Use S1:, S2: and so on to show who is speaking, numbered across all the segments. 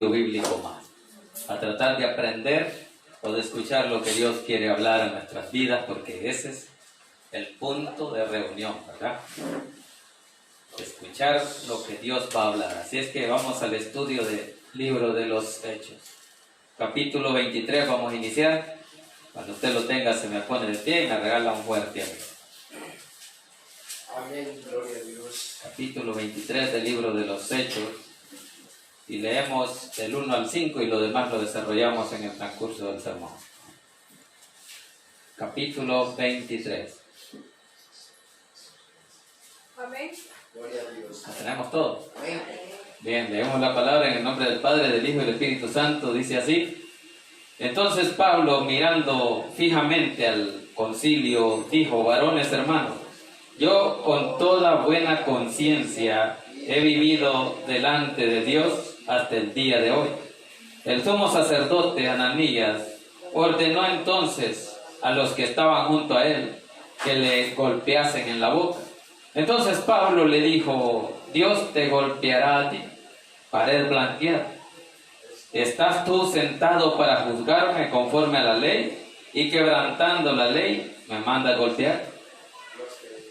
S1: bíblico más, a tratar de aprender o de escuchar lo que Dios quiere hablar a nuestras vidas, porque ese es el punto de reunión, ¿verdad? Escuchar lo que Dios va a hablar. Así es que vamos al estudio del libro de los Hechos. Capítulo 23 vamos a iniciar. Cuando usted lo tenga se me pone de pie y me regala un fuerte amén.
S2: Amén, gloria a Dios.
S1: Capítulo 23 del libro de los Hechos. Y leemos del 1 al 5 y lo demás lo desarrollamos en el transcurso del sermón. Capítulo 23.
S3: Amén.
S2: Gloria a Dios.
S1: ¿La tenemos todo?
S2: Amén.
S1: Bien, leemos la palabra en el nombre del Padre, del Hijo y del Espíritu Santo. Dice así: Entonces Pablo, mirando fijamente al concilio, dijo: varones hermanos, yo con toda buena conciencia he vivido delante de Dios hasta el día de hoy. El sumo sacerdote Ananías ordenó entonces a los que estaban junto a él que le golpeasen en la boca. Entonces Pablo le dijo: Dios te golpeará a ti, pared blanqueada. ¿Estás tú sentado para juzgarme conforme a la ley y quebrantando la ley me manda a golpear?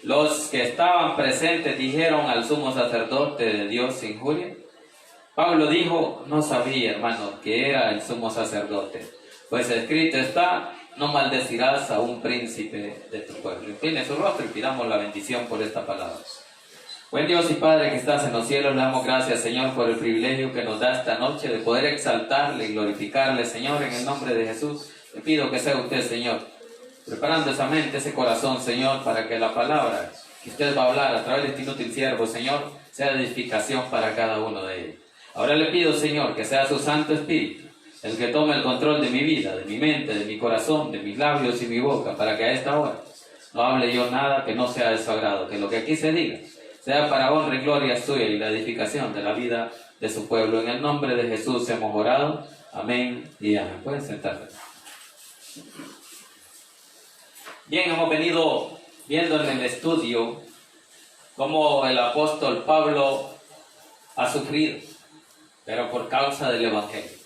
S1: Los que estaban presentes dijeron al sumo sacerdote de Dios injuria. Pablo dijo: no sabía, hermano, que era el sumo sacerdote, pues escrito está: no maldecirás a un príncipe de tu pueblo. Incline su rostro y pidamos la bendición por esta palabra. Buen Dios y Padre que estás en los cielos, le damos gracias, Señor, por el privilegio que nos da esta noche de poder exaltarle y glorificarle, Señor, en el nombre de Jesús. Le pido que sea usted, Señor, preparando esa mente, ese corazón, Señor, para que la palabra que usted va a hablar a través de este inútil siervo, Señor, sea de edificación para cada uno de ellos. Ahora le pido, Señor, que sea su Santo Espíritu el que tome el control de mi vida, de mi mente, de mi corazón, de mis labios y mi boca, para que a esta hora no hable yo nada que no sea de su agrado, que lo que aquí se diga sea para honra y gloria suya y la edificación de la vida de su pueblo. En el nombre de Jesús hemos orado. Amén y amén. Pueden sentarse. Bien, hemos venido viendo en el estudio cómo el apóstol Pablo ha sufrido, pero por causa del Evangelio.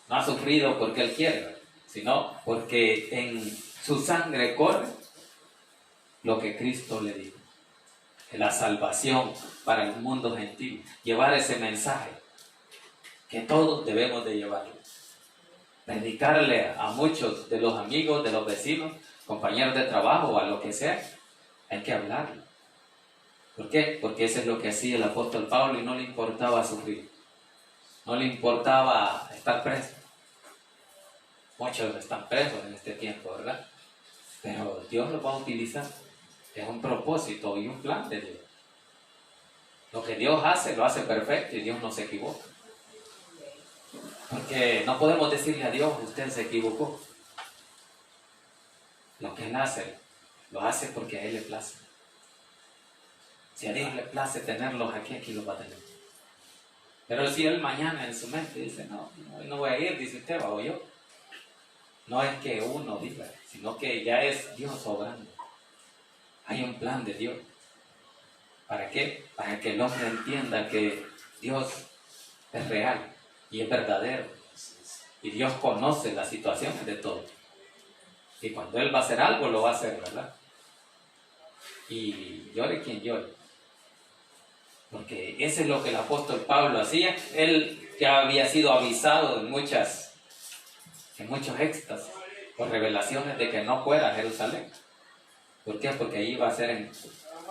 S1: No ha sufrido porque él quiere, sino porque en su sangre corre lo que Cristo le dijo. La salvación para el mundo gentil. Llevar ese mensaje que todos debemos de llevarlo. Predicarle a muchos de los amigos, de los vecinos, compañeros de trabajo o a lo que sea. Hay que hablarlo. ¿Por qué? Porque eso es lo que hacía el apóstol Pablo y no le importaba sufrir. No le importaba estar preso. Muchos están presos en este tiempo, ¿verdad? Pero Dios los va a utilizar. Es un propósito y un plan de Dios. Lo que Dios hace, lo hace perfecto y Dios no se equivoca. Porque no podemos decirle a Dios: usted se equivocó. Lo que Él hace, lo hace porque a Él le place. Si a Dios le place tenerlos aquí, aquí los va a tener. Pero si Él mañana en su mente dice: no voy a ir, dice usted, o yo. No es que uno diga, sino que ya es Dios obrando. Hay un plan de Dios. ¿Para qué? Para que el hombre entienda que Dios es real y es verdadero. Y Dios conoce las situaciones de todos. Y cuando Él va a hacer algo, lo va a hacer, ¿verdad? Y llore quien llore. Porque eso es lo que el apóstol Pablo hacía. Él ya había sido avisado en muchos éxtasis por revelaciones de que no fuera a Jerusalén. ¿Por qué? Porque ahí iba a ser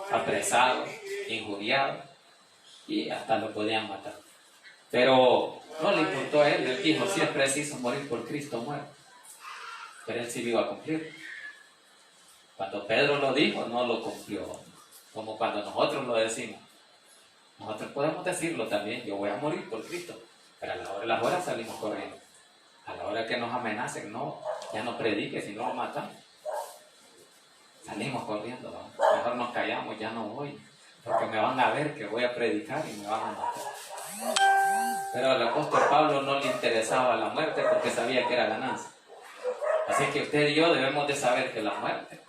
S1: apresado, injuriado y hasta lo podían matar. Pero no le importó a él. Él dijo: si es preciso morir por Cristo, muero. Pero él sí lo iba a cumplir. Cuando Pedro lo dijo, no lo cumplió. Como cuando nosotros lo decimos. Nosotros podemos decirlo también: yo voy a morir por Cristo. Pero a la hora de las horas salimos corriendo. A la hora que nos amenacen, no, ya no predique, si no lo matan. Salimos corriendo, ¿no? Mejor nos callamos, ya no voy, porque me van a ver que voy a predicar y me van a matar. Pero al apóstol Pablo no le interesaba la muerte porque sabía que era ganancia. Así que usted y yo debemos de saber que la muerte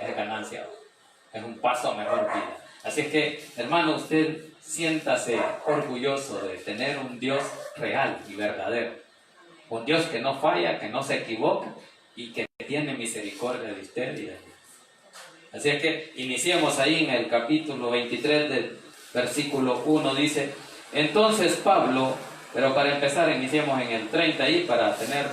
S1: es ganancia, es un paso a mejor vida. Así es que, hermano, usted siéntase orgulloso de tener un Dios real y verdadero. Un Dios que no falla, que no se equivoca y que tiene misericordia de usted y de mí. Así es que iniciemos ahí en el capítulo 23 del versículo 1, dice: entonces Pablo, pero para empezar iniciemos en el 30 ahí para tener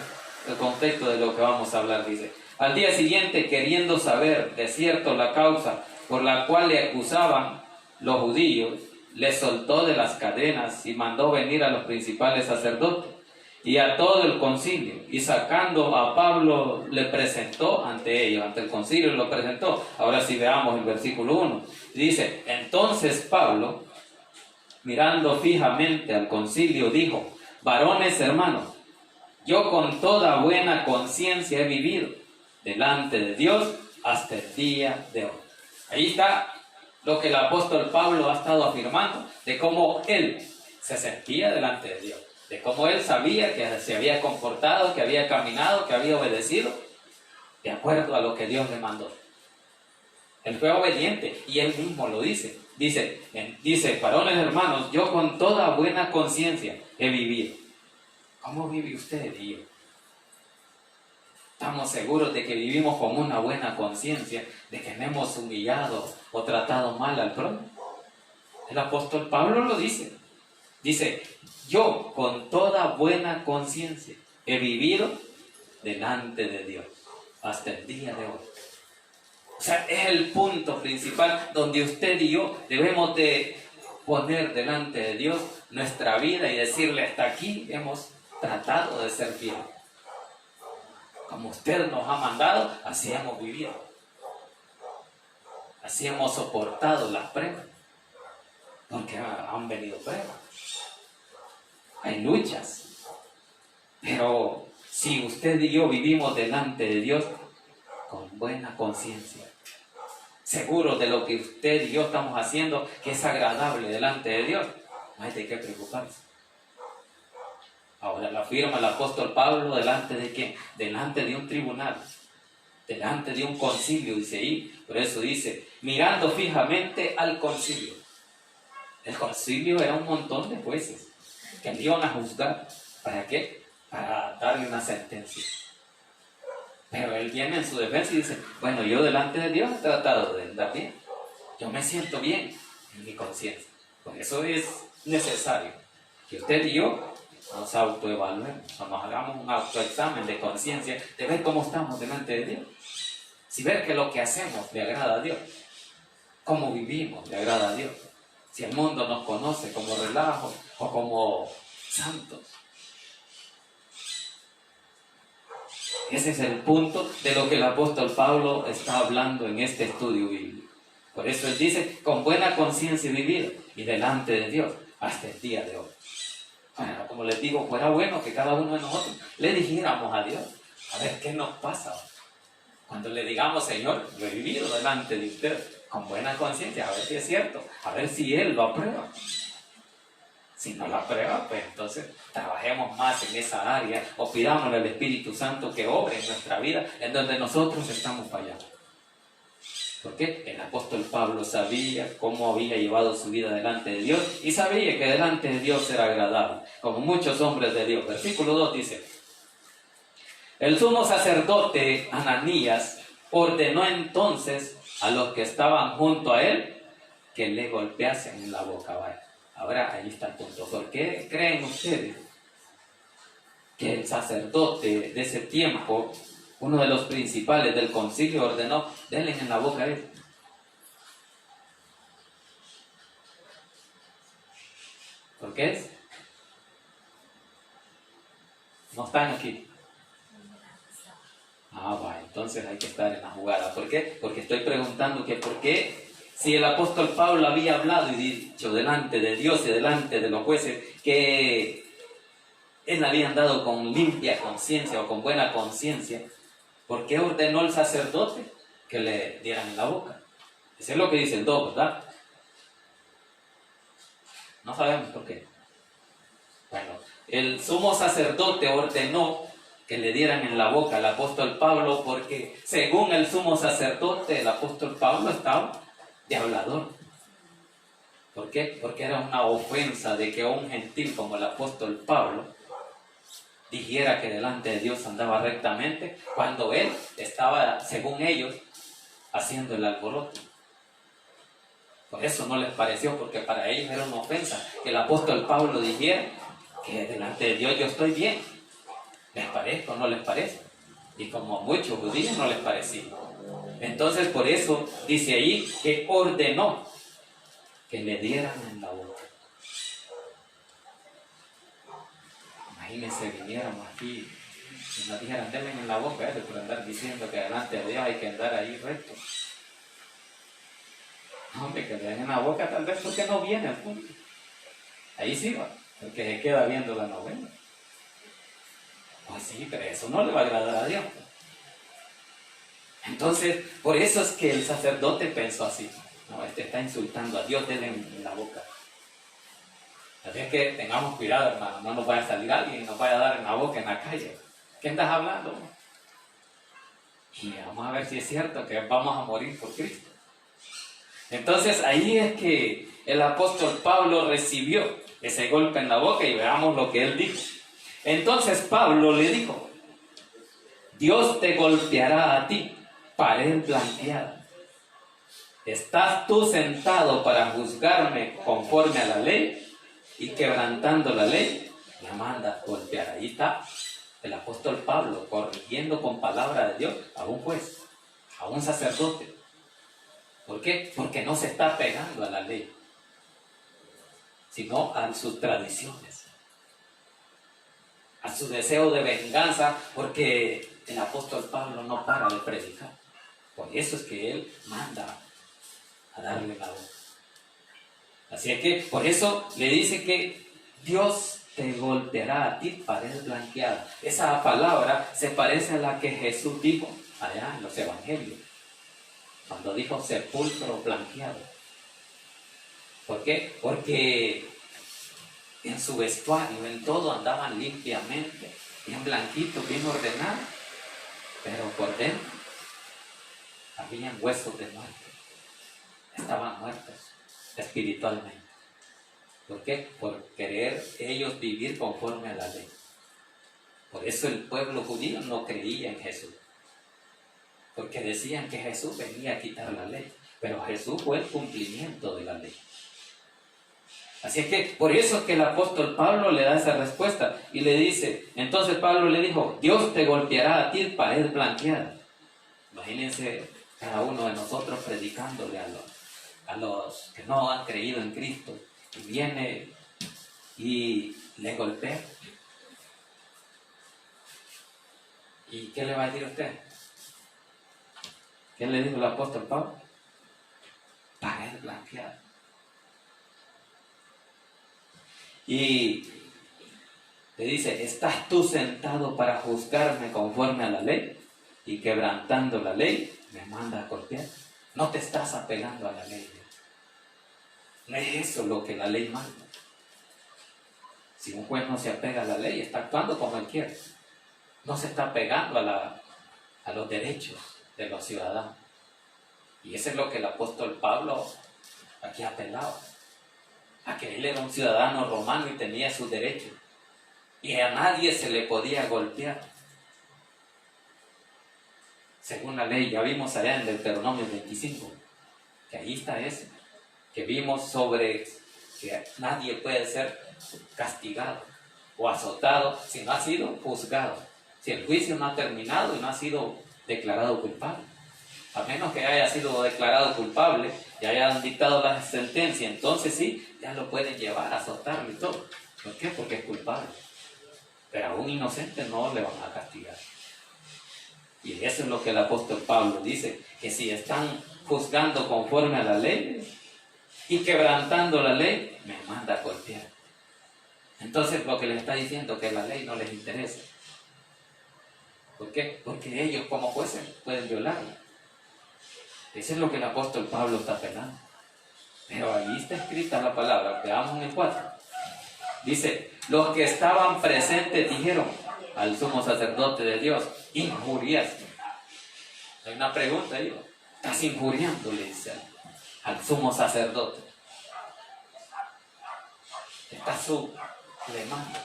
S1: el contexto de lo que vamos a hablar, dice: al día siguiente, queriendo saber de cierto la causa por la cual le acusaban los judíos, le soltó de las cadenas y mandó venir a los principales sacerdotes y a todo el concilio, y sacando a Pablo le presentó ante ellos, ante el concilio lo presentó. Ahora sí veamos el versículo 1, dice: entonces Pablo, mirando fijamente al concilio, dijo: varones hermanos, yo con toda buena conciencia he vivido delante de Dios hasta el día de hoy. Ahí está lo que el apóstol Pablo ha estado afirmando, de cómo él se sentía delante de Dios, de cómo él sabía que se había comportado, que había caminado, que había obedecido de acuerdo a lo que Dios le mandó. Él fue obediente y él mismo lo dice. Dice: varones hermanos, yo con toda buena conciencia he vivido. ¿Cómo vive usted y yo? ¿Estamos seguros de que vivimos con una buena conciencia, de que no hemos humillado o tratado mal al prójimo? El apóstol Pablo lo dice. Dice: yo con toda buena conciencia he vivido delante de Dios hasta el día de hoy. O sea, es el punto principal donde usted y yo debemos de poner delante de Dios nuestra vida y decirle: hasta aquí hemos tratado de ser fieles. Como usted nos ha mandado, así hemos vivido. Así hemos soportado las pruebas. Porque han venido pruebas. Hay luchas. Pero si usted y yo vivimos delante de Dios con buena conciencia, seguros de lo que usted y yo estamos haciendo, que es agradable delante de Dios, no hay de qué preocuparse. Ahora lo afirma el apóstol Pablo, ¿delante de quién? Delante de un tribunal, delante de un concilio, dice ahí. Por eso dice: mirando fijamente al concilio. El concilio era un montón de jueces que le iban a juzgar. ¿Para qué? Para darle una sentencia. Pero él viene en su defensa y dice: bueno, yo delante de Dios he tratado de andar bien. Yo me siento bien en mi conciencia. Por eso es necesario que usted y yo nos autoevaluemos, o nos hagamos un autoexamen de conciencia, de ver cómo estamos delante de Dios. Si ver que lo que hacemos le agrada a Dios, cómo vivimos le agrada a Dios. Si el mundo nos conoce como relajo o como santos. Ese es el punto de lo que el apóstol Pablo está hablando en este estudio bíblico. Por eso él dice: con buena conciencia vivir y delante de Dios hasta el día de hoy. Bueno, como les digo, fuera bueno que cada uno de nosotros le dijéramos a Dios, a ver qué nos pasa. Cuando le digamos: Señor, lo he vivido delante de usted con buena conciencia, a ver si es cierto, a ver si Él lo aprueba. Si no lo aprueba, pues entonces trabajemos más en esa área o pidámosle al Espíritu Santo que obre en nuestra vida en donde nosotros estamos fallando. Porque el apóstol Pablo sabía cómo había llevado su vida delante de Dios y sabía que delante de Dios era agradable, como muchos hombres de Dios. Versículo 2 dice: el sumo sacerdote Ananías ordenó entonces a los que estaban junto a él que le golpeasen en la boca. Vaya. Ahora ahí está el punto. ¿Por qué creen ustedes que el sacerdote de ese tiempo, uno de los principales del concilio, ordenó: denle en la boca a él? ¿Por qué es? No están aquí. Va, entonces hay que estar en la jugada. ¿Por qué? Porque estoy preguntando que por qué, si el apóstol Pablo había hablado y dicho delante de Dios y delante de los jueces que él había andado con limpia conciencia o con buena conciencia, ¿por qué ordenó el sacerdote que le dieran en la boca? Eso es lo que dice el 2, ¿verdad? No sabemos por qué. Bueno, el sumo sacerdote ordenó que le dieran en la boca al apóstol Pablo porque, según el sumo sacerdote, el apóstol Pablo estaba de hablador. ¿Por qué? Porque era una ofensa de que un gentil como el apóstol Pablo dijera que delante de Dios andaba rectamente cuando él estaba, según ellos, haciendo el alboroto. Por eso no les pareció, porque para ellos era una ofensa que el apóstol Pablo dijera que delante de Dios yo estoy bien. ¿Les parezco o no les parece? Y como a muchos judíos no les parecía. Entonces por eso dice ahí que ordenó que le dieran en la boca. Imagínense, viniéramos aquí y nos dijeran, denle en la boca, por andar diciendo que delante de Dios hay que andar ahí recto. Hombre, que le den en la boca tal vez porque no viene al punto. Ahí sí va, el que se queda viendo la novela. Pues sí, pero eso no le va a agradar a Dios. Entonces, por eso es que el sacerdote pensó así. No, este está insultando a Dios, denle en la boca. Así es que tengamos cuidado, hermano, no nos vaya a salir alguien y nos vaya a dar en la boca en la calle. ¿Qué estás hablando? Y vamos a ver si es cierto que vamos a morir por Cristo. Entonces ahí es que el apóstol Pablo recibió ese golpe en la boca y veamos lo que él dijo. Entonces Pablo le dijo, Dios te golpeará a ti, pared blanqueada. ¿Estás tú sentado para juzgarme conforme a la ley? Y quebrantando la ley, me mandas golpear. Ahí está el apóstol Pablo corrigiendo con palabra de Dios a un juez, a un sacerdote. ¿Por qué? Porque no se está pegando a la ley, sino a sus tradiciones, a su deseo de venganza, porque el apóstol Pablo no para de predicar. Por eso es que él manda a darle la boca. Así es que por eso le dice que Dios te golpeará a ti, pared blanqueada. Esa palabra se parece a la que Jesús dijo allá en los evangelios, cuando dijo sepulcro blanqueado. ¿Por qué? Porque en su vestuario, en todo andaban limpiamente, bien blanquitos, bien ordenados, pero por dentro habían huesos de muerte, estaban muertos espiritualmente. ¿Por qué? Por querer ellos vivir conforme a la ley. Por eso el pueblo judío no creía en Jesús, porque decían que Jesús venía a quitar la ley, pero Jesús fue el cumplimiento de la ley. Así es que por eso es que el apóstol Pablo le da esa respuesta y le dice, entonces Pablo le dijo, Dios te golpeará a ti, pared blanqueada. Imagínense cada uno de nosotros predicándole a los que no han creído en Cristo, y viene y le golpea. ¿Y qué le va a decir a usted? ¿Qué le dijo el apóstol Pablo? Pared blanqueada. Y le dice, ¿estás tú sentado para juzgarme conforme a la ley? Y quebrantando la ley, me manda a golpear. No te estás apegando a la ley. No es eso lo que la ley manda. Si un juez no se apega a la ley, está actuando como él quiere. No se está apegando a los derechos de los ciudadanos. Y eso es lo que el apóstol Pablo aquí apelaba. A que él era un ciudadano romano y tenía sus derechos. Y a nadie se le podía golpear. Según la ley, ya vimos allá en Deuteronomio 25, que ahí está eso. Que vimos sobre que nadie puede ser castigado o azotado si no ha sido juzgado. Si el juicio no ha terminado y no ha sido declarado culpable. A menos que haya sido declarado culpable y hayan dictado la sentencia, entonces sí, ya lo pueden llevar a azotarlo y todo. ¿Por qué? Porque es culpable. Pero a un inocente no le van a castigar. Y eso es lo que el apóstol Pablo dice, que si están juzgando conforme a la ley y quebrantando la ley, me manda a golpear. Entonces lo que les está diciendo es que la ley no les interesa. ¿Por qué? Porque ellos como jueces pueden violarla. Eso es lo que el apóstol Pablo está apelando. Pero ahí está escrita la palabra, veamos en el 4. Dice, los que estaban presentes dijeron al sumo sacerdote de Dios, injuriaste. Hay una pregunta ahí, estás injuriando, le dice al sumo sacerdote. está sublemando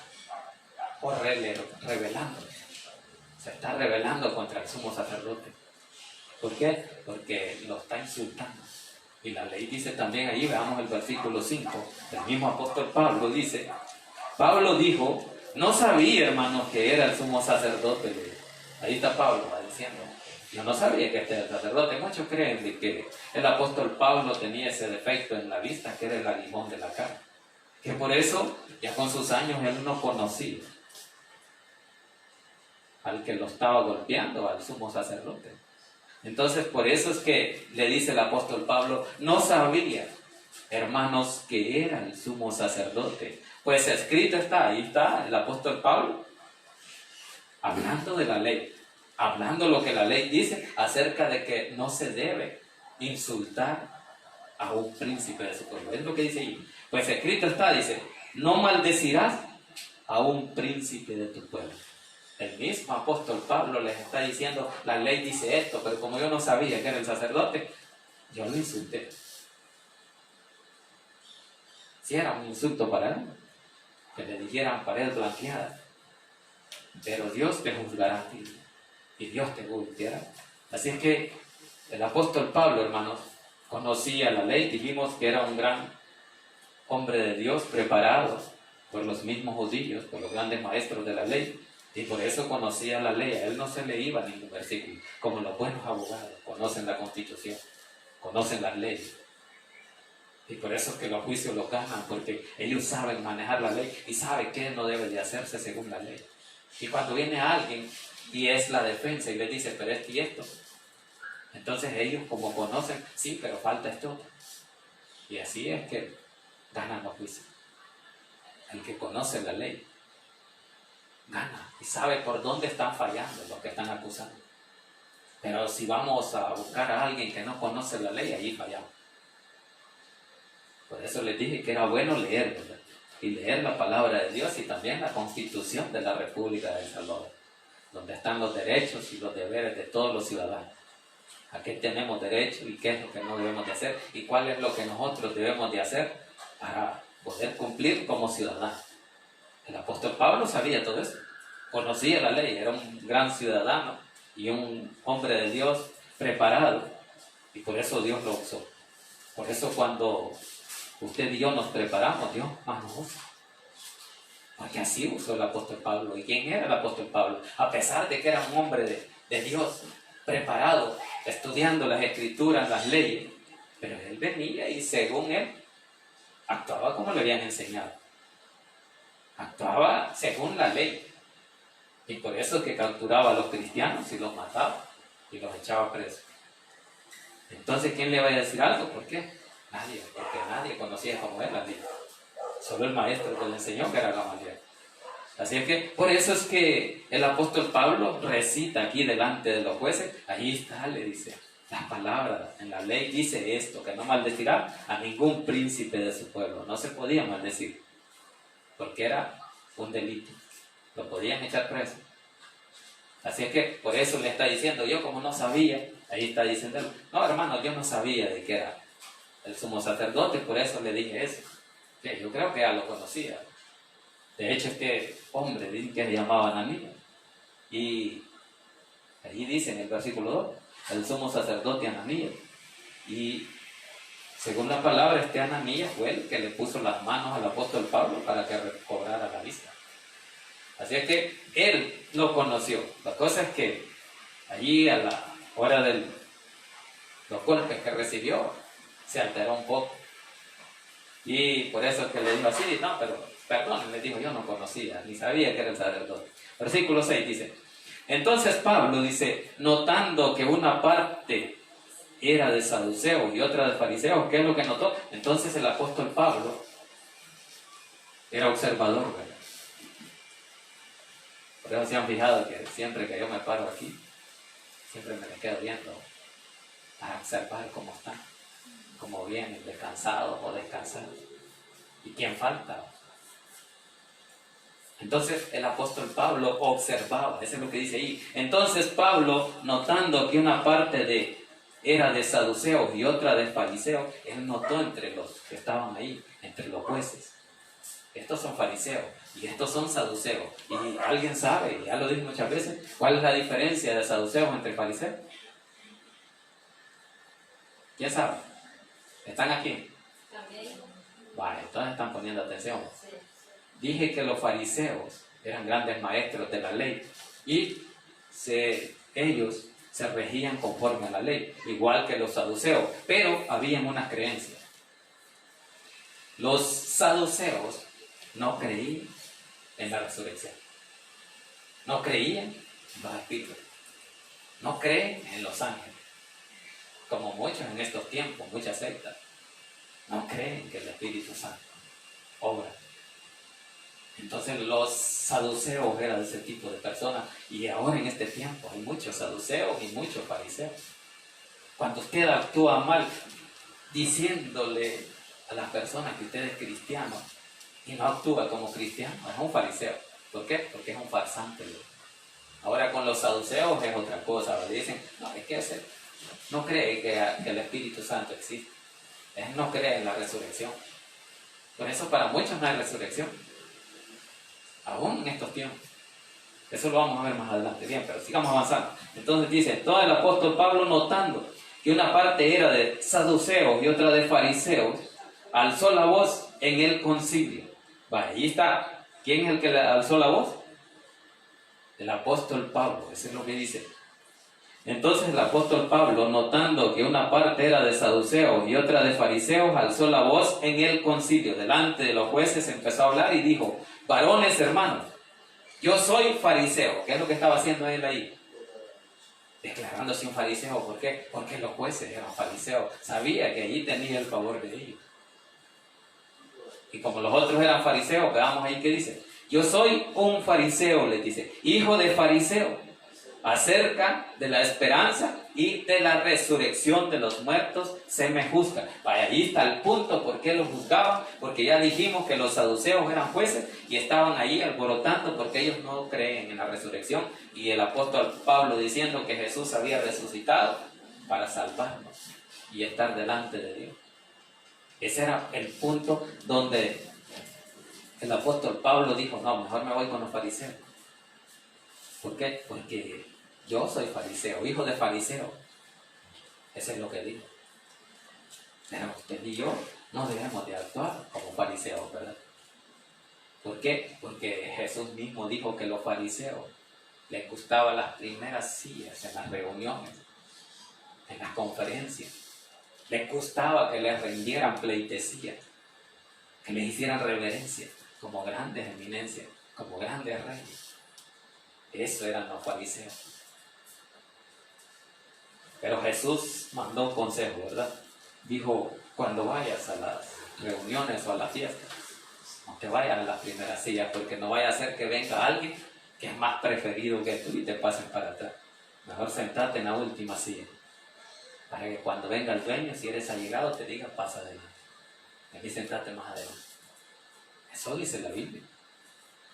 S1: o revelando. Se está rebelando contra el sumo sacerdote. ¿Por qué? Porque lo está insultando. Y la ley dice también, ahí veamos el versículo 5, el mismo apóstol Pablo dice, Pablo dijo, no sabía, hermanos, que era el sumo sacerdote. Ahí está Pablo diciendo, yo no sabía que este era el sacerdote. Muchos creen de que el apóstol Pablo tenía ese defecto en la vista, que era el aguijón de la cara. Que por eso, ya con sus años, él no conocía al que lo estaba golpeando, al sumo sacerdote. Entonces, por eso es que le dice el apóstol Pablo, no sabía, hermanos, que era el sumo sacerdote. Pues escrito está, ahí está el apóstol Pablo, hablando de la ley, hablando lo que la ley dice acerca de que no se debe insultar a un príncipe de su pueblo. Es lo que dice ahí. Pues escrito está, dice, no maldecirás a un príncipe de tu pueblo. El mismo apóstol Pablo les está diciendo, la ley dice esto, pero como yo no sabía que era el sacerdote, yo lo insulté. Si era un insulto para él, que le dijeran pared blanqueada, pero Dios te juzgará a ti y Dios te juzgará. Así es que el apóstol Pablo, hermanos, conocía la ley. Dijimos que era un gran hombre de Dios, preparado por los mismos judíos, por los grandes maestros de la ley. Y por eso conocía la ley. A él no se le iba ningún versículo. Como los buenos abogados conocen la Constitución, conocen las leyes. Y por eso es que los juicios los ganan, porque ellos saben manejar la ley y saben qué no debe de hacerse según la ley. Y cuando viene alguien y es la defensa y le dice, pero esto y esto, entonces ellos como conocen, sí, pero falta esto. Y así es que ganan los juicios. El que conoce la ley gana y sabe por dónde están fallando los que están acusando. Pero si vamos a buscar a alguien que no conoce la ley, allí fallamos. Por eso les dije que era bueno leer, ¿verdad? Y leer la palabra de Dios y también la Constitución de la República de El Salvador, donde están los derechos y los deberes de todos los ciudadanos. ¿A qué tenemos derecho y qué es lo que no debemos de hacer? ¿Y cuál es lo que nosotros debemos de hacer para poder cumplir como ciudadanos? El apóstol Pablo sabía todo eso, conocía la ley, era un gran ciudadano y un hombre de Dios preparado, y por eso Dios lo usó. Por eso cuando usted y yo nos preparamos, Dios más nos usa. Porque así usó el apóstol Pablo. ¿Y quién era el apóstol Pablo? A pesar de que era un hombre de Dios, preparado, estudiando las escrituras, las leyes, pero él venía y según él, actuaba como le habían enseñado. Actuaba según la ley. Y por eso es que capturaba a los cristianos y los mataba y los echaba presos. Entonces, ¿quién le va a decir algo? ¿Por qué? Nadie, porque nadie conocía como él la ley. Solo el maestro que le enseñó, que era Gamaliel. Así es que, por eso es que el apóstol Pablo recita aquí delante de los jueces, ahí está, le dice, las palabras en la ley dice esto, que no maldecirá a ningún príncipe de su pueblo. No se podía maldecir, porque era un delito. Lo podían echar preso. Así es que por eso le está diciendo, yo como no sabía, ahí está diciendo, no hermano, yo no sabía de que era el sumo sacerdote, por eso le dije eso. Que yo creo que ya lo conocía. De hecho, este hombre dice que se llamaba Ananías. Y allí dice en el versículo 2, el sumo sacerdote Ananías. Y según la palabra, este Ananías fue el que le puso las manos al apóstol Pablo para que recobrara la vista. Así es que él lo conoció. La cosa es que allí a la hora de los golpes que recibió, se alteró un poco. Y por eso es que le dijo así, no, pero perdón, le dijo, yo no conocía, ni sabía que era el sacerdote. Versículo 6 dice, entonces Pablo dice, notando que una parte era de saduceos y otra de fariseos, ¿qué es lo que notó? Entonces el apóstol Pablo era observador, ¿verdad? Por eso se han fijado que siempre que yo me paro aquí, siempre me les quedo viendo para observar cómo están, cómo vienen, descansados o descansados. ¿Y quién falta? Entonces el apóstol Pablo observaba, eso es lo que dice ahí. Entonces Pablo, notando que una parte era de saduceos y otra de fariseos, él notó entre los que estaban ahí, entre los jueces, estos son fariseos y estos son saduceos. Y alguien sabe, ya lo dije muchas veces, ¿cuál es la diferencia de saduceos entre fariseos? ¿Quién sabe? ¿Están aquí?
S3: También.
S1: Vale, entonces están poniendo atención.
S3: Sí.
S1: Dije que los fariseos eran grandes maestros de la ley y ellos se regían conforme a la ley, igual que los saduceos, pero habían unas creencias. Los saduceos no creían en la resurrección, no creían en los espíritus, no creen en los ángeles, como muchos en estos tiempos, muchas sectas, no creen que el Espíritu Santo obra. Entonces los saduceos eran de ese tipo de personas, y ahora en este tiempo hay muchos saduceos y muchos fariseos. Cuando usted actúa mal diciéndole a las personas que usted es cristiano y no actúa como cristiano, es un fariseo. ¿Por qué? Porque es un farsante. Ahora con los saduceos es otra cosa. Le dicen, no, es que ese no cree que el Espíritu Santo existe. Él no cree en la resurrección. Por eso para muchos no hay resurrección, aún en estos tiempos. Eso lo vamos a ver más adelante. Bien, pero sigamos avanzando. Entonces dice, todo el apóstol Pablo, notando que una parte era de saduceos y otra de fariseos, alzó la voz en el concilio. Vale, ahí está. ¿Quién es el que le alzó la voz? El apóstol Pablo. Eso es lo que dice. Entonces el apóstol Pablo, notando que una parte era de saduceos y otra de fariseos, alzó la voz en el concilio. Delante de los jueces empezó a hablar y dijo, varones hermanos, yo soy fariseo. ¿Qué es lo que estaba haciendo él ahí? Declarándose un fariseo. ¿Por qué? Porque los jueces eran fariseos. Sabía que allí tenía el favor de ellos. Y como los otros eran fariseos, veamos ahí qué dice. Yo soy un fariseo, les dice, hijo de fariseo, acerca de la esperanza y de la resurrección de los muertos se me juzga. Vaya, ahí está el punto por qué los juzgaban, porque ya dijimos que los saduceos eran jueces y estaban ahí alborotando porque ellos no creen en la resurrección, y el apóstol Pablo diciendo que Jesús había resucitado para salvarnos y estar delante de Dios. Ese era el punto donde el apóstol Pablo dijo, no, mejor me voy con los fariseos. ¿Por qué? Porque yo soy fariseo, hijo de fariseo. Eso es lo que digo. Pero usted y yo no debemos de actuar como fariseos, ¿verdad? ¿Por qué? Porque Jesús mismo dijo que los fariseos les gustaban las primeras sillas en las reuniones, en las conferencias. Les gustaba que les rindieran pleitesía, que les hicieran reverencia como grandes eminencias, como grandes reyes. Eso eran los fariseos. Pero Jesús mandó un consejo, ¿verdad? Dijo, cuando vayas a las reuniones o a las fiestas, no te vayas a las primeras sillas, porque no vaya a ser que venga alguien que es más preferido que tú y te pasen para atrás. Mejor sentate en la última silla, para que cuando venga el dueño, si eres allegado, te diga, pasa adelante. Aquí sentate más adelante. Eso dice la Biblia.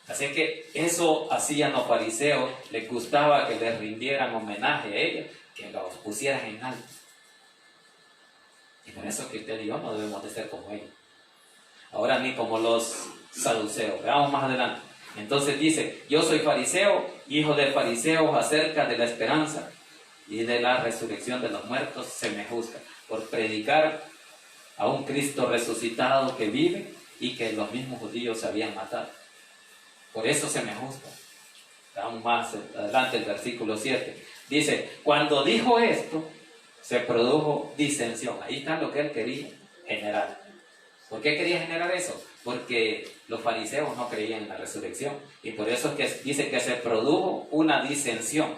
S1: Así que eso hacían los fariseos, les gustaba que les rindieran homenaje a ellos, que los pusieran en alto. Y por eso que usted y yo no debemos de ser como ellos. Ahora ni como los saduceos. Veamos más adelante. Entonces dice, yo soy fariseo, hijo de fariseos, acerca de la esperanza y de la resurrección de los muertos se me juzga, por predicar a un Cristo resucitado que vive y que los mismos judíos habían matado. Por eso se me juzga. Vamos más adelante, el versículo 7. Dice, cuando dijo esto, se produjo disensión. Ahí está lo que él quería generar. ¿Por qué quería generar eso? Porque los fariseos no creían en la resurrección. Y por eso es que dice que se produjo una disensión.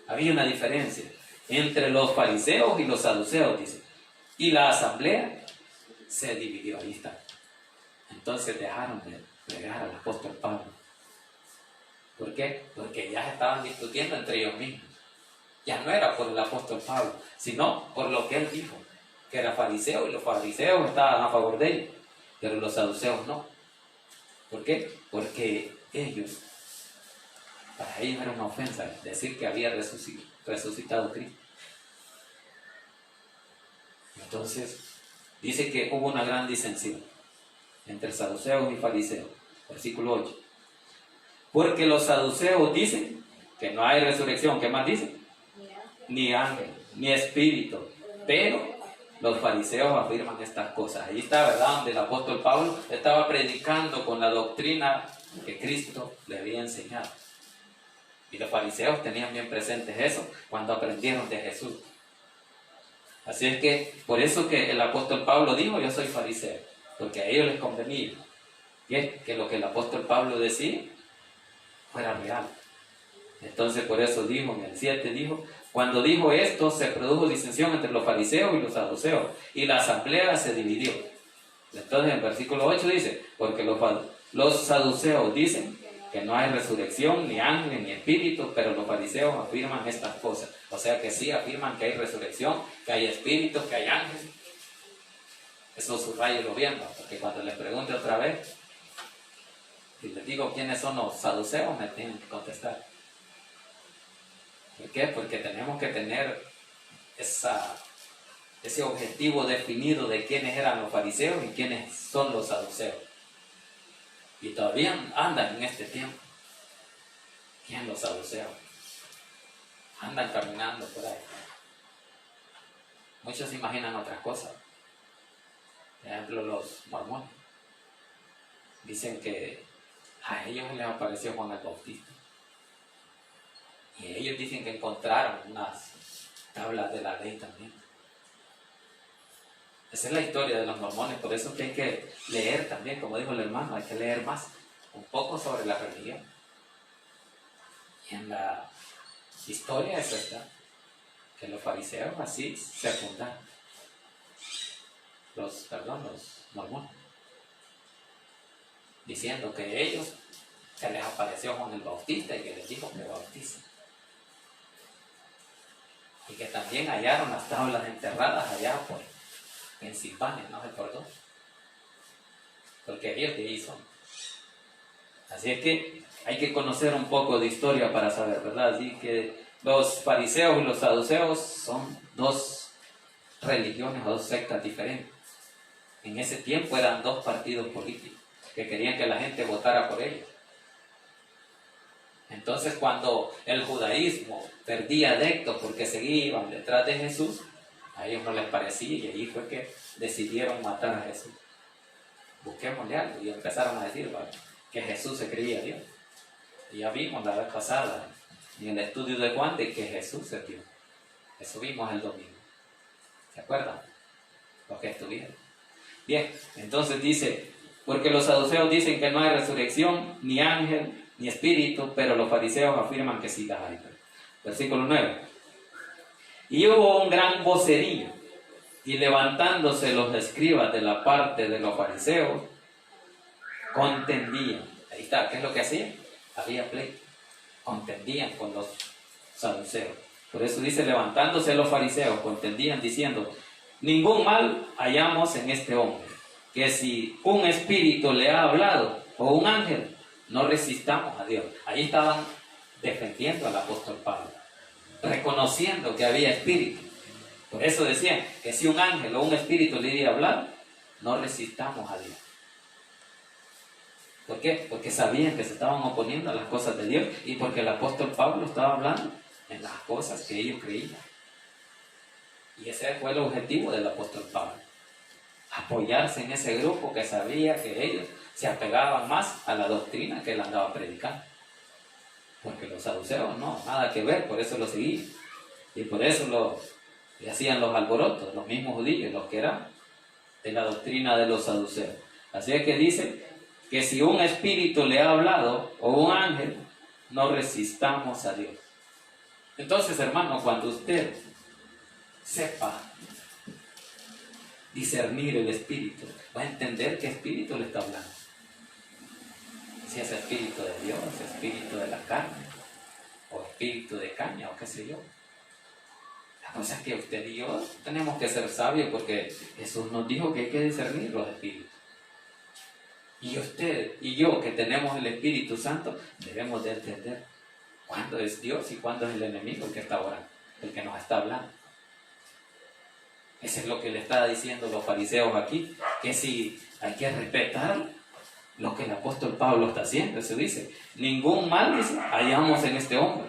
S1: Había una diferencia entre los fariseos y los saduceos, dice. Y la asamblea se dividió. Ahí está. Entonces dejaron de pregar al apóstol Pablo. ¿Por qué? Porque ya estaban discutiendo entre ellos mismos. Ya no era por el apóstol Pablo, sino por lo que él dijo, que era fariseo, y los fariseos estaban a favor de él, pero los saduceos no. ¿Por qué? Porque para ellos era una ofensa decir que había resucitado Cristo. Entonces, dice que hubo una gran disensión entre saduceos y fariseos. Versículo 8. Porque los saduceos dicen que no hay resurrección. ¿Qué más dicen? Ni ángel, ni espíritu. Pero los fariseos afirman estas cosas. Ahí está, ¿verdad?, donde el apóstol Pablo estaba predicando con la doctrina que Cristo le había enseñado. Y los fariseos tenían bien presentes eso cuando aprendieron de Jesús. Así es que, por eso que el apóstol Pablo dijo, yo soy fariseo, porque a ellos les convenía que lo que el apóstol Pablo decía fuera real. Entonces, por eso dijo, en el 7 dijo, cuando dijo esto, se produjo disensión entre los fariseos y los saduceos, y la asamblea se dividió. Entonces, en el versículo 8 dice, porque los saduceos dicen que no hay resurrección, ni ángel, ni espíritu, pero los fariseos afirman estas cosas. O sea que sí, afirman que hay resurrección, que hay espíritu, que hay ángel. Eso subrayo bien, porque cuando les pregunte otra vez, si les digo quiénes son los saduceos, me tienen que contestar. ¿Por qué? Porque tenemos que tener ese objetivo definido de quiénes eran los fariseos y quiénes son los saduceos. Y todavía andan en este tiempo. ¿Quién los saduceos? Andan caminando por ahí. Muchos se imaginan otras cosas. Por ejemplo, los mormones. Dicen que a ellos les apareció Juan el Bautista. Y ellos dicen que encontraron unas tablas de la ley también. Esa es la historia de los mormones, por eso que hay que leer también, como dijo el hermano, hay que leer más, un poco sobre la religión. Y en la historia es esta, que los fariseos así se fundaron. Los mormones. Diciendo que ellos, que les apareció Juan el Bautista y que les dijo que bauticen. Y que también hallaron las tablas enterradas allá por Pensilvania, no sé por dónde. Porque ellos de ahí son. Así es que hay que conocer un poco de historia para saber, ¿verdad? Así que los fariseos y los saduceos son dos religiones o dos sectas diferentes. En ese tiempo eran dos partidos políticos que querían que la gente votara por ellos. Entonces, cuando el judaísmo perdía adeptos porque seguían detrás de Jesús, a ellos no les parecía y ahí fue que decidieron matar a Jesús. Busquémosle algo y empezaron a decir, ¿vale?, que Jesús se creía Dios. Y ya vimos la vez pasada en el estudio de Juan de que Jesús es Dios. Eso vimos el domingo. ¿Se acuerdan? Los que estuvieron. Bien, entonces dice, porque los saduceos dicen que no hay resurrección, ni ángel, ni espíritu, pero los fariseos afirman que sí las hay. Versículo 9. Y hubo un gran vocerío, y levantándose los escribas de la parte de los fariseos, contendían. Ahí está, ¿qué es lo que hacían? Había pleito. Contendían con los saduceos. Por eso dice, levantándose los fariseos, contendían diciendo, ningún mal hallamos en este hombre, que si un espíritu le ha hablado, o un ángel, no resistamos a Dios. Ahí estaban defendiendo al apóstol Pablo, reconociendo que había espíritu. Por eso decían que si un ángel o un espíritu le iba a hablar, no resistamos a Dios. ¿Por qué? Porque sabían que se estaban oponiendo a las cosas de Dios y porque el apóstol Pablo estaba hablando en las cosas que ellos creían. Y ese fue el objetivo del apóstol Pablo. Apoyarse en ese grupo que sabía que ellos se apegaban más a la doctrina que él andaba predicando. Porque los saduceos no, nada que ver, por eso lo seguían. Y por eso le hacían los alborotos, los mismos judíos, los que eran de la doctrina de los saduceos. Así es que dice que si un espíritu le ha hablado o un ángel, no resistamos a Dios. Entonces, hermano, cuando usted sepa discernir el espíritu, va a entender qué espíritu le está hablando. Si es espíritu de Dios, espíritu de la carne, o espíritu de caña, o qué sé yo. La cosa es que usted y yo tenemos que ser sabios, porque Jesús nos dijo que hay que discernir los espíritus. Y usted y yo, que tenemos el Espíritu Santo, debemos de entender cuándo es Dios y cuándo es el enemigo el que está orando, el que nos está hablando. Eso es lo que le está diciendo los fariseos aquí, que si hay que respetar lo que el apóstol Pablo está haciendo. Eso dice, ningún mal, dice, hallamos en este hombre,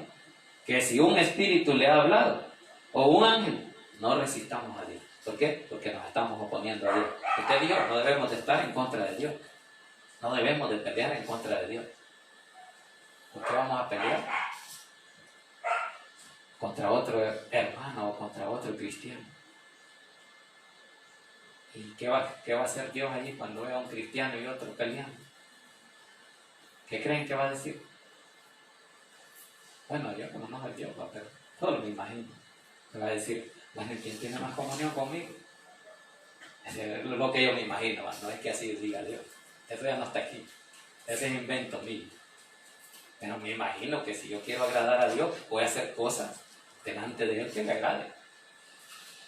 S1: que si un espíritu le ha hablado, o un ángel, no resistamos a Dios. ¿Por qué? Porque nos estamos oponiendo a Dios. Usted y yo no debemos de estar en contra de Dios. No debemos de pelear en contra de Dios. ¿Por qué vamos a pelear? Contra otro hermano o contra otro cristiano. ¿Y qué va a hacer Dios allí cuando vea a un cristiano y otro peleando? ¿Qué creen que va a decir? Bueno, yo conozco a Dios, pero solo me imagino. Me va a decir, bueno, ¿quién tiene más comunión conmigo? Es lo que yo me imagino, no es que así diga Dios. Eso ya no está aquí. Ese es invento mío. Pero me imagino que si yo quiero agradar a Dios, voy a hacer cosas delante de Él que le agrade.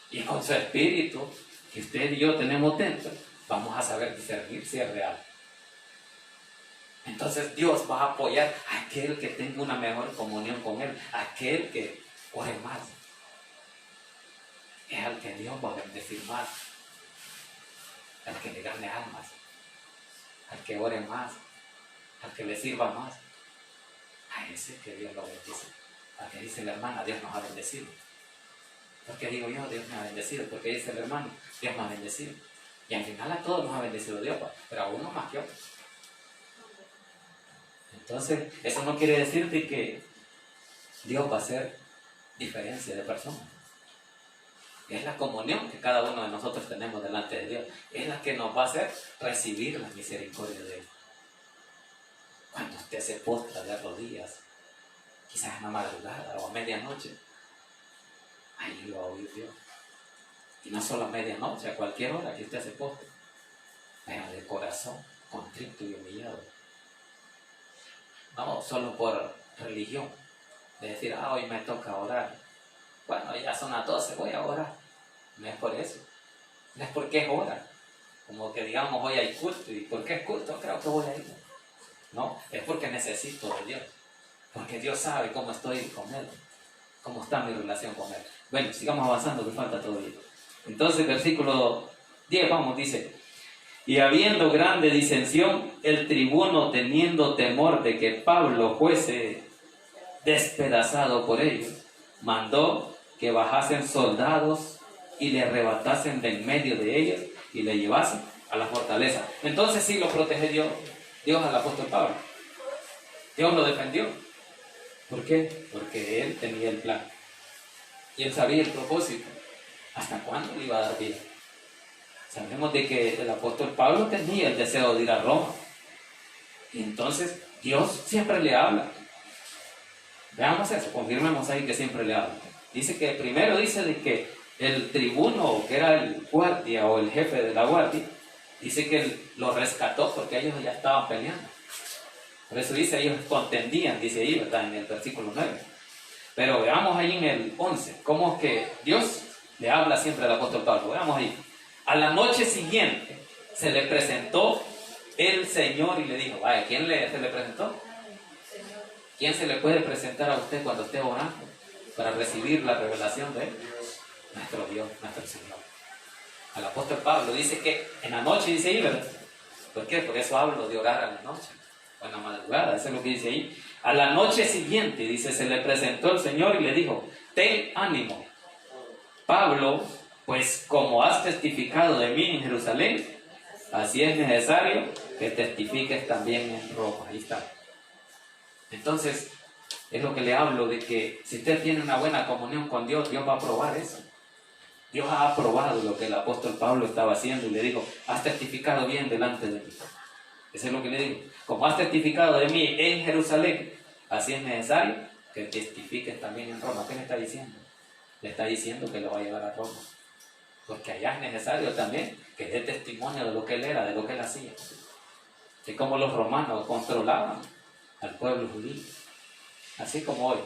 S1: Y con su espíritu, que usted y yo tenemos dentro, vamos a saber discernir si es real. Entonces Dios va a apoyar a aquel que tenga una mejor comunión con Él, aquel que ore más. Es al que Dios va a bendecir más, al que le gane almas, al que ore más, al que le sirva más. A ese que Dios lo bendice. Al que dice la hermana, Dios nos ha bendecido. Porque digo yo, Dios me ha bendecido. Porque dice el hermano, Dios me ha bendecido. Y al final a todos nos ha bendecido Dios, pero a uno más que a otro. Entonces, eso no quiere decir de que Dios va a hacer diferencia de personas. Es la comunión que cada uno de nosotros tenemos delante de Dios. Es la que nos va a hacer recibir la misericordia de Él. Cuando usted se postra de rodillas, quizás en la madrugada o a medianoche, ahí lo va a oír Dios. Y no solo a medianoche, a cualquier hora que usted se postre, pero de corazón, contrito y humillado. No solo por religión, de decir, hoy me toca orar. Bueno, ya son las 12, voy a orar. No es por eso. No es porque es hora. Como que digamos, hoy hay culto. ¿Y por qué es culto? Creo que voy a ir. No, es porque necesito de Dios. Porque Dios sabe cómo estoy con Él. Cómo está mi relación con Él. Bueno, sigamos avanzando, que falta todavía. Entonces, versículo 10, vamos, dice: y habiendo grande disensión, el tribuno, teniendo temor de que Pablo fuese despedazado por ellos, mandó que bajasen soldados y le arrebatasen de en medio de ellos y le llevasen a la fortaleza. Entonces sí lo protegió Dios al apóstol Pablo. Dios lo defendió. ¿Por qué? Porque él tenía el plan. Y él sabía el propósito. ¿Hasta cuándo le iba a dar vida? Sabemos de que el apóstol Pablo tenía el deseo de ir a Roma. Y entonces Dios siempre le habla. Veamos eso, confirmemos ahí que siempre le habla. Dice que primero dice de que el tribuno, que era el guardia o el jefe de la guardia, dice que él lo rescató porque ellos ya estaban peleando. Por eso dice, ellos contendían, dice ahí, ¿verdad? En el versículo 9. Pero veamos ahí en el 11, cómo es que Dios le habla siempre al apóstol Pablo. Veamos ahí. A la noche siguiente se le presentó el Señor y le dijo, vaya, ¿quién se le presentó? ¿Quién se le puede presentar a usted cuando esté orando para recibir la revelación de Él? Nuestro Dios, nuestro Señor. Al apóstol Pablo dice que en la noche, dice ahí, ¿verdad? ¿Por qué? Por eso hablo de orar a la noche o en la madrugada, eso es lo que dice ahí. A la noche siguiente, dice, se le presentó el Señor y le dijo, ten ánimo, Pablo, pues como has testificado de mí en Jerusalén, así es necesario que testifiques también en Roma. Ahí está. Entonces, es lo que le hablo de que si usted tiene una buena comunión con Dios, Dios va a aprobar eso. Dios ha aprobado lo que el apóstol Pablo estaba haciendo y le dijo, has testificado bien delante de mí. Eso es lo que le digo. Como has testificado de mí en Jerusalén, así es necesario que testifiques también en Roma. ¿Qué le está diciendo? Le está diciendo que lo va a llevar a Roma. Porque allá es necesario también que dé testimonio de lo que él era, de lo que él hacía. De cómo los romanos controlaban al pueblo judío. Así como hoy.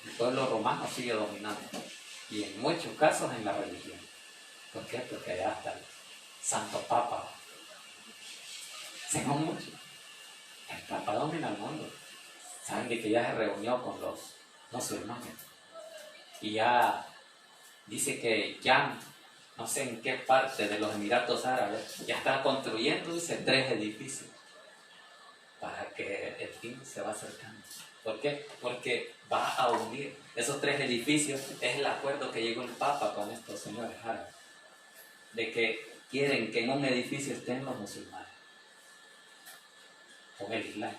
S1: El pueblo romano sigue dominando. Y en muchos casos en la religión. ¿Por qué? Porque allá está el Santo Papa. Según muchos, el Papa domina el mundo. Saben de que ya se reunió con los musulmanes. Y ya dice que ya no sé en qué parte de los Emiratos Árabes, ya está construyendo, dice, 3 edificios para que el fin se va acercando. ¿Por qué? Porque va a unir esos 3 edificios. Es el acuerdo que llegó el Papa con estos señores árabes, de que quieren que en un edificio estén los musulmanes con el Islam,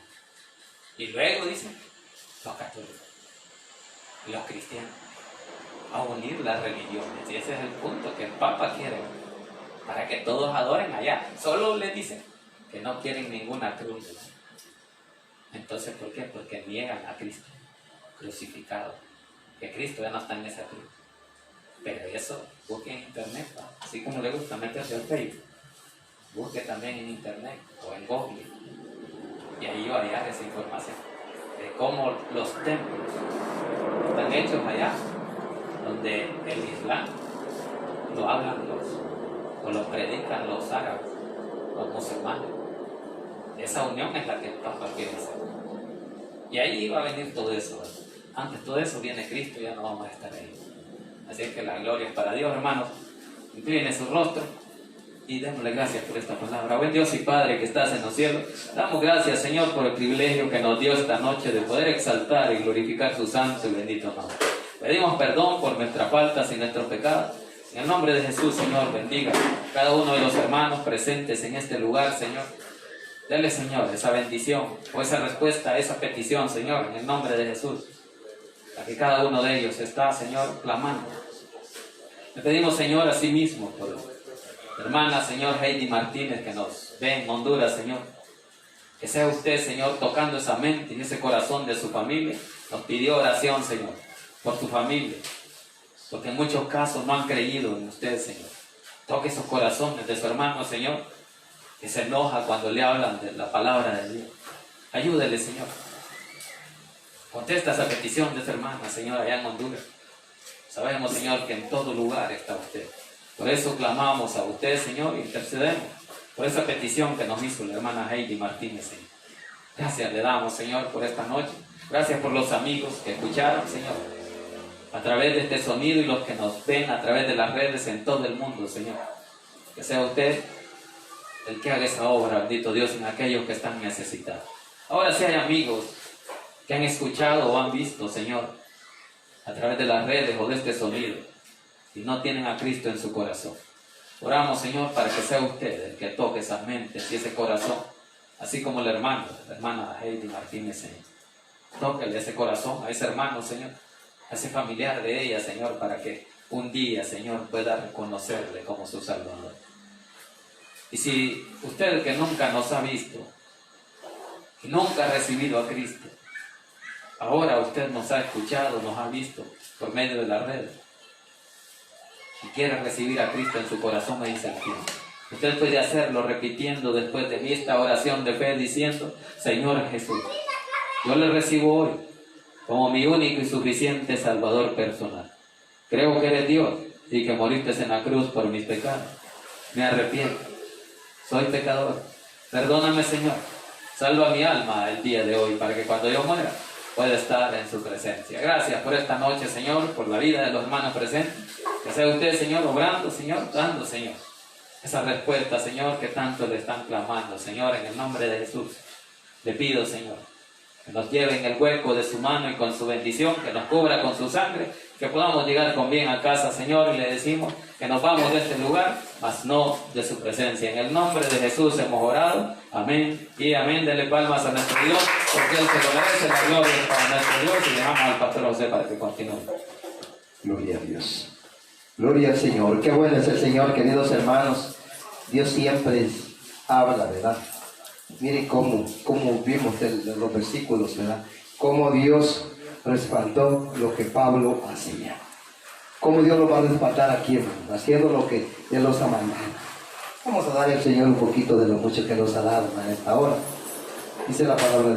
S1: y luego dicen los católicos y los cristianos, a unir las religiones. Y ese es el punto que el Papa quiere, para que todos adoren allá. Solo le dicen que no quieren ninguna cruz. Entonces, ¿por qué? Porque niegan a Cristo crucificado, que Cristo ya no está en esa cruz. Pero eso, busque en internet, ¿no? Así como le gusta meterse al Facebook, busque también en internet o en Google, y ahí va a hallar esa información de cómo los templos están hechos allá, donde el Islam lo hablan o lo predican los árabes, los musulmanes. Esa unión es la que el Papa quiere hacer. Y ahí va a venir todo eso. Antes de todo eso viene Cristo, ya no vamos a estar ahí. Así que la gloria es para Dios, hermanos. Incline su rostro y démosle gracias por esta palabra. Buen Dios y Padre que estás en los cielos, damos gracias, Señor, por el privilegio que nos dio esta noche de poder exaltar y glorificar su santo y bendito nombre. Pedimos perdón por nuestras faltas y nuestros pecados. En el nombre de Jesús, Señor, bendiga a cada uno de los hermanos presentes en este lugar, Señor. Dale, Señor, esa bendición o esa respuesta a esa petición, Señor, en el nombre de Jesús. A que cada uno de ellos está, Señor, clamando. Le pedimos, Señor, a sí mismo por la hermana, Señor, Heidi Martínez, que nos ve en Honduras, Señor. Que sea usted, Señor, tocando esa mente y ese corazón de su familia. Nos pidió oración, Señor, por su familia, porque en muchos casos no han creído en usted, Señor. Toque esos corazones de su hermano, Señor, que se enoja cuando le hablan de la palabra de Dios. Ayúdele, Señor. Contesta esa petición de esa hermana, Señor, allá en Honduras. Sabemos, Señor, que en todo lugar está usted. Por eso clamamos a usted, Señor, e intercedemos por esa petición que nos hizo la hermana Heidi Martínez, Señor. Gracias le damos, Señor, por esta noche. Gracias por los amigos que escucharon, Señor, a través de este sonido, y los que nos ven a través de las redes en todo el mundo, Señor. Que sea usted el que haga esa obra, bendito Dios, en aquellos que están necesitados. Ahora, si hay amigos que han escuchado o han visto, Señor, a través de las redes o de este sonido, y no tienen a Cristo en su corazón, oramos, Señor, para que sea usted el que toque esas mentes y ese corazón, así como la hermana Heidi Martínez, Señor. Tóquele ese corazón a ese hermano, Señor, a ese familiar de ella, Señor, para que un día, Señor, pueda reconocerle como su Salvador. Y si usted que nunca nos ha visto, que nunca ha recibido a Cristo, ahora usted nos ha escuchado, nos ha visto por medio de las redes, y quiere recibir a Cristo en su corazón, me dice el tiempo. Usted puede hacerlo repitiendo después de mí esta oración de fe, diciendo: Señor Jesús, yo le recibo hoy como mi único y suficiente Salvador personal. Creo que eres Dios y que moriste en la cruz por mis pecados. Me arrepiento, soy pecador. Perdóname, Señor. Salva mi alma el día de hoy, para que cuando yo muera pueda estar en su presencia. Gracias por esta noche, Señor, por la vida de los hermanos presentes. Que sea usted, Señor, obrando, Señor, dando, Señor, esa respuesta, Señor, que tanto le están clamando. Señor, en el nombre de Jesús, le pido, Señor, que nos lleve en el hueco de su mano y con su bendición, que nos cubra con su sangre, que podamos llegar con bien a casa, Señor, y le decimos que nos vamos de este lugar, mas no de su presencia. En el nombre de Jesús hemos orado. Amén y amén. Dele palmas a nuestro Dios, porque Él se lo merece. La gloria es para nuestro Dios, y dejamos al pastor José para que continúe.
S3: Gloria a Dios. Gloria al Señor. Qué bueno es el Señor, queridos hermanos. Dios siempre habla, ¿verdad? Mire cómo vimos los versículos, ¿verdad? Cómo Dios respaldó lo que Pablo hacía. Cómo Dios lo va a respaldar aquí, hermano, haciendo lo que Él los ha mandado. Vamos a darle al Señor un poquito de lo mucho que nos ha dado en esta hora. Dice la palabra de